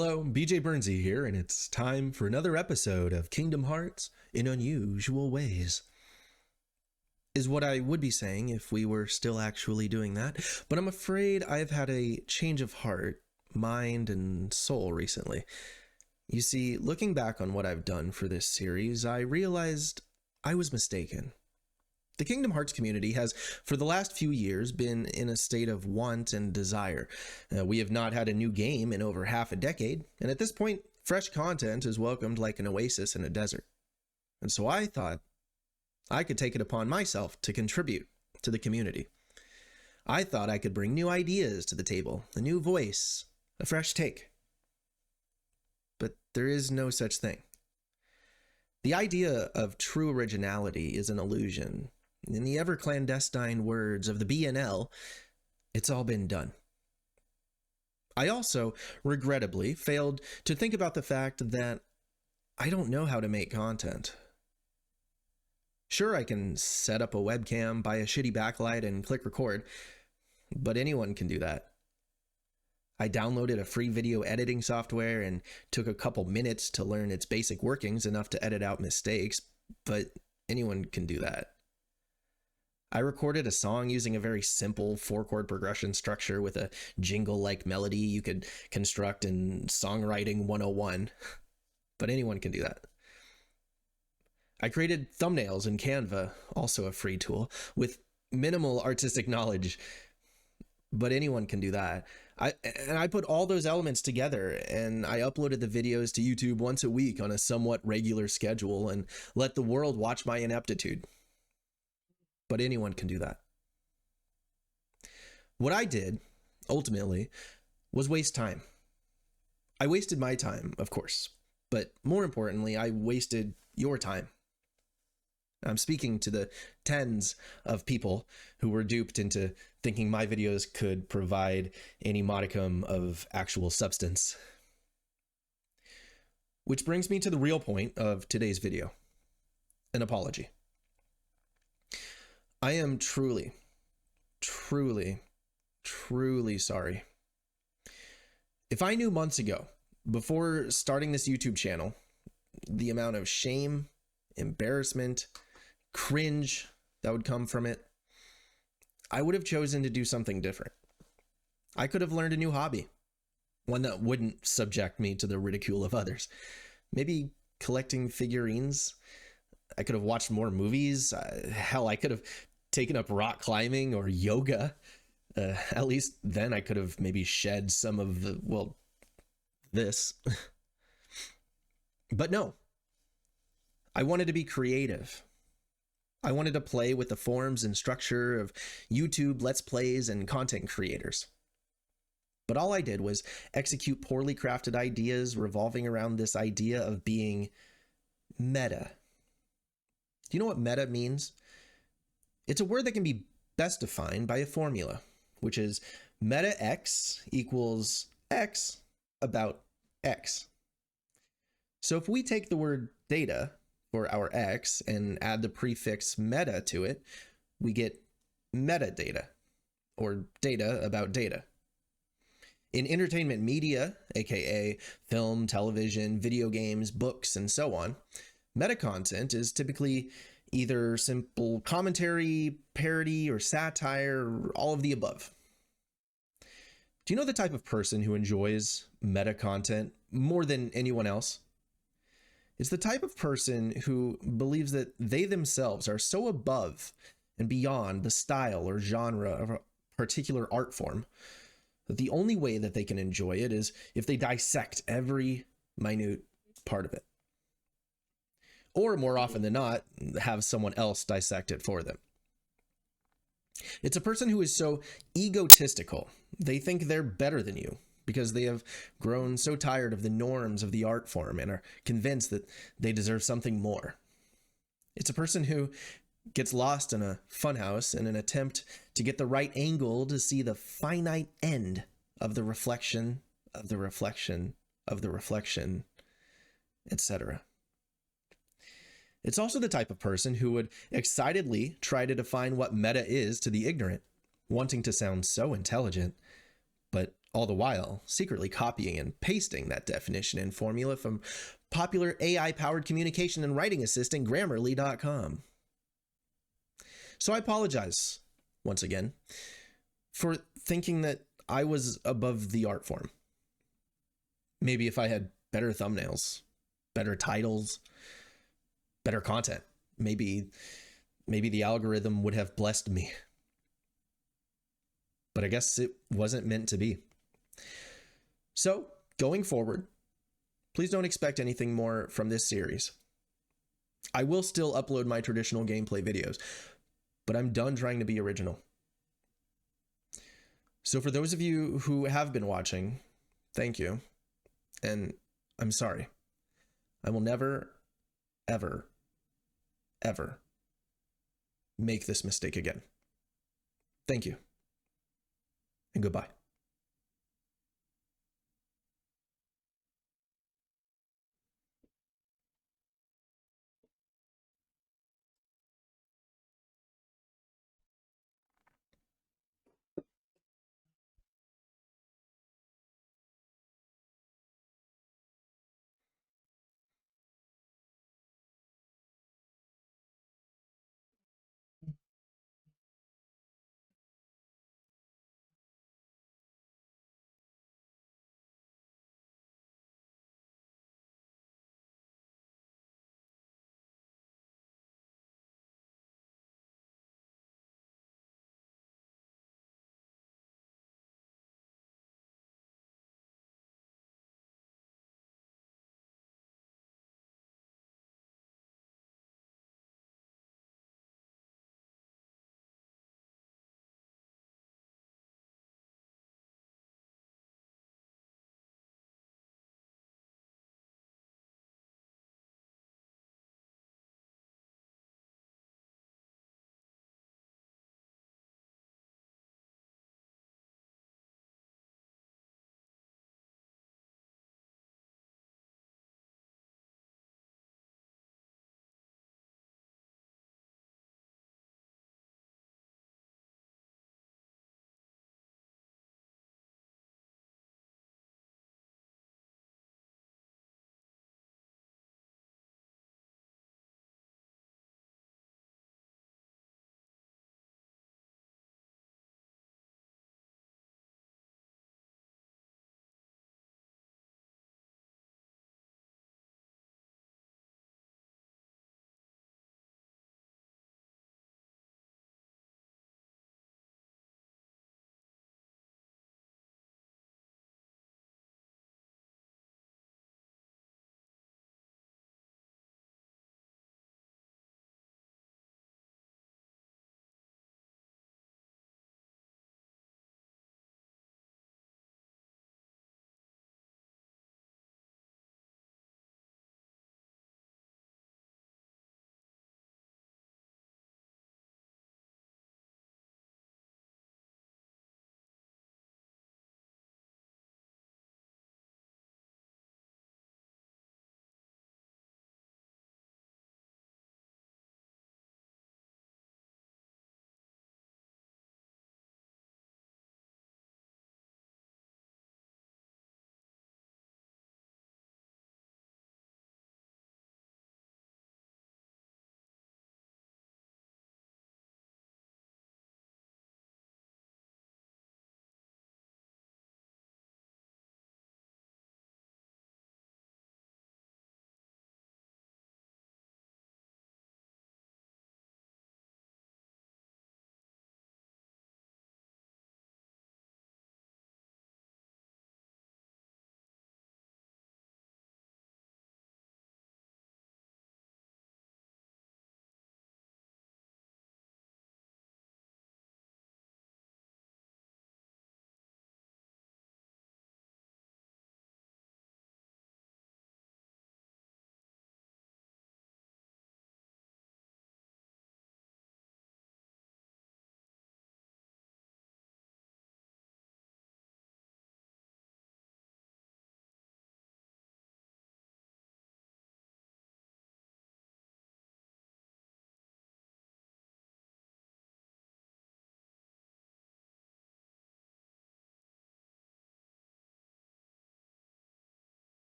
Hello, BJ Bernsey here, and it's time for another episode of Kingdom Hearts in Unusual Ways. Is what I would be saying if we were still actually doing that, but I'm afraid I've had a change of heart, mind, and soul recently. You see, looking back on what I've done for this series, I realized I was mistaken. The Kingdom Hearts community has, for the last few years, been in a state of want and desire. We have not had a new game in over half a decade, and at this point, fresh content is welcomed like an oasis in a desert. And so I thought I could take it upon myself to contribute to the community. I thought I could bring new ideas to the table, a new voice, a fresh take. But there is no such thing. The idea of true originality is an illusion. In the ever-clandestine words of the BNL, it's all been done. I also, regrettably, failed to think about the fact that I don't know how to make content. Sure, I can set up a webcam, buy a shitty backlight, and click record, but anyone can do that. I downloaded a free video editing software and took a couple minutes to learn its basic workings, enough to edit out mistakes, but anyone can do that. I recorded a song using a very simple 4-chord progression structure with a jingle-like melody you could construct in Songwriting 101, but anyone can do that. I created thumbnails in Canva, also a free tool, with minimal artistic knowledge, but anyone can do that. I put all those elements together, and I uploaded the videos to YouTube once a week on a somewhat regular schedule and let the world watch my ineptitude. But anyone can do that. What I did, ultimately, was waste time. I wasted my time, of course, but more importantly, I wasted your time. I'm speaking to the tens of people who were duped into thinking my videos could provide any modicum of actual substance. Which brings me to the real point of today's video, an apology. I am truly, truly, truly sorry. If I knew months ago, before starting this YouTube channel, the amount of shame, embarrassment, cringe that would come from it, I would have chosen to do something different. I could have learned a new hobby, one that wouldn't subject me to the ridicule of others. Maybe collecting figurines. I could have watched more movies. Hell, I could have taken up rock climbing or yoga. At least then I could have maybe shed some of the, this. But no. I wanted to be creative. I wanted to play with the forms and structure of YouTube Let's Plays and content creators. But all I did was execute poorly crafted ideas revolving around this idea of being meta. Do you know what meta means? It's a word that can be best defined by a formula, which is meta x equals x about x. So if we take the word data for our x and add the prefix meta to it, we get metadata, or data about data. In entertainment media, aka film, television, video games, books, and so on, meta content is typically either simple commentary, parody, or satire, or all of the above. Do you know the type of person who enjoys meta content more than anyone else? It's the type of person who believes that they themselves are so above and beyond the style or genre of a particular art form that the only way that they can enjoy it is if they dissect every minute part of it. Or more often than not, have someone else dissect it for them. It's a person who is so egotistical, they think they're better than you because they have grown so tired of the norms of the art form and are convinced that they deserve something more. It's a person who gets lost in a funhouse in an attempt to get the right angle to see the finite end of the reflection of the reflection of the reflection, etc. It's also the type of person who would excitedly try to define what meta is to the ignorant, wanting to sound so intelligent, but all the while secretly copying and pasting that definition and formula from popular AI-powered communication and writing assistant Grammarly.com. So I apologize, once again, for thinking that I was above the art form. Maybe if I had better thumbnails, better titles, better content, maybe the algorithm would have blessed me. But I guess it wasn't meant to be. So, going forward, please don't expect anything more from this series. I will still upload my traditional gameplay videos, but I'm done trying to be original. So for those of you who have been watching, thank you. And I'm sorry. I will never, ever, ever make this mistake again. Thank you. And goodbye.